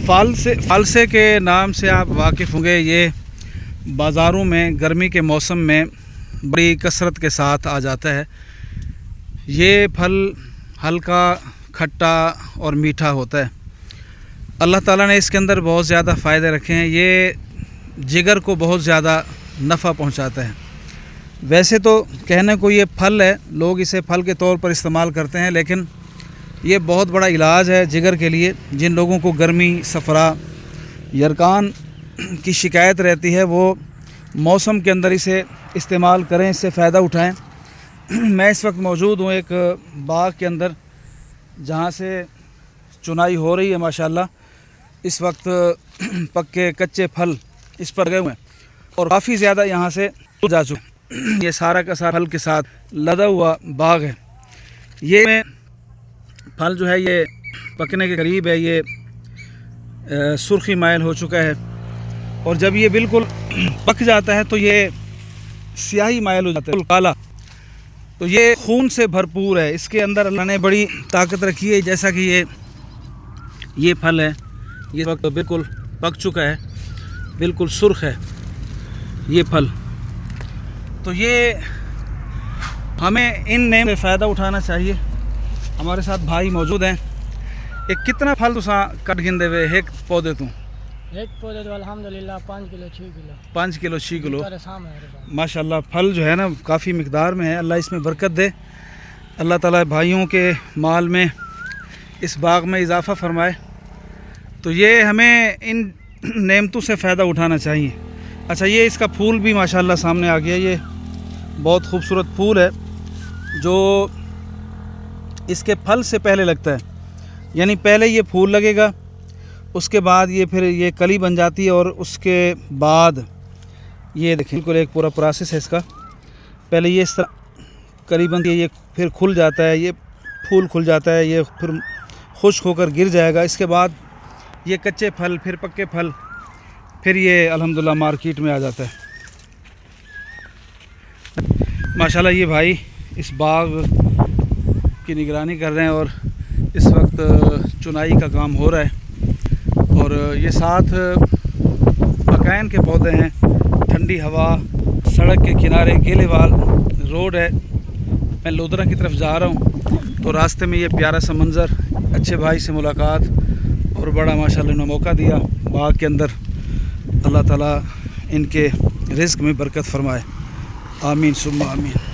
फालसे के नाम से आप वाकिफ़ होंगे। ये बाज़ारों में गर्मी के मौसम में बड़ी कसरत के साथ आ जाता है। ये फल हल्का, खट्टा और मीठा होता है। अल्लाह ताला ने इसके अंदर बहुत ज़्यादा फ़ायदे रखे हैं। ये जिगर को बहुत ज़्यादा नफ़ा पहुंचाता है। वैसे तो कहने को ये फल है, लोग इसे फल के तौर पर इस्तेमाल करते हैं, लेकिन ये बहुत बड़ा इलाज है जिगर के लिए। जिन लोगों को गर्मी, सफ़रा, यरकान की शिकायत रहती है, वो मौसम के अंदर इसे इस्तेमाल करें, इससे फ़ायदा उठाएं। मैं इस वक्त मौजूद हूँ एक बाग के अंदर, जहाँ से चुनाई हो रही है। माशाल्लाह इस वक्त पक्के कच्चे फल इस पर गए हुए हैं और काफ़ी ज़्यादा यहाँ से जा चुके। ये सारा का सारा फल के साथ लदा हुआ बाग है। ये फल जो है ये पकने के करीब है। ये सुर्खी माइल हो चुका है और जब ये बिल्कुल पक जाता है तो ये स्याही माइल हो जाता है, काला। तो ये खून से भरपूर है। इसके अंदर अल्लाह ने बड़ी ताकत रखी है। जैसा कि ये फल है, ये वक्त बिल्कुल पक चुका है, बिल्कुल सुर्ख है ये फल। तो ये हमें इन नेम से फ़ायदा उठाना चाहिए। हमारे साथ भाई मौजूद हैं। एक कितना फल तुसा कट गिंदे वे एक पौधे तू? एक पौधे तो अल्हम्दुलिल्लाह 5 किलो 6 किलो 5 किलो 6 किलो माशाल्लाह फल जो है ना काफ़ी मिकदार में है। अल्लाह इसमें बरकत दे। अल्लाह ताला भाइयों के माल में, इस बाग में इजाफ़ा फरमाए। तो ये हमें इन नेमतों से फ़ायदा उठाना चाहिए। अच्छा, ये इसका फूल भी माशाल्लाह सामने आ गया। ये बहुत खूबसूरत फूल है जो इसके फल से पहले लगता है। यानी पहले ये फूल लगेगा, उसके बाद ये फिर ये कली बन जाती है और उसके बाद ये देखिए बिल्कुल एक पूरा प्रोसेस है इसका। पहले ये इस तरह कली बनती है, ये फिर खुल जाता है, ये फूल खुल जाता है, ये फिर खुश्क होकर गिर जाएगा। इसके बाद ये कच्चे फल, फिर पक्के फल, फिर ये अल्हम्दुलिल्लाह मार्केट में आ जाता है। माशाल्लाह ये भाई इस बाग की निगरानी कर रहे हैं और इस वक्त चुनाई का काम हो रहा है। और ये साथ मकान के पौधे हैं, ठंडी हवा, सड़क के किनारे गेलेवाल रोड है। मैं लोधरा की तरफ जा रहा हूँ तो रास्ते में ये प्यारा सा मंज़र, अच्छे भाई से मुलाकात और बड़ा माशाल्लाह ने मौका दिया बाग के अंदर। अल्लाह ताला इनके रिज़्क़ में बरकत फ़रमाए। आमीन सुम्मा आमीन।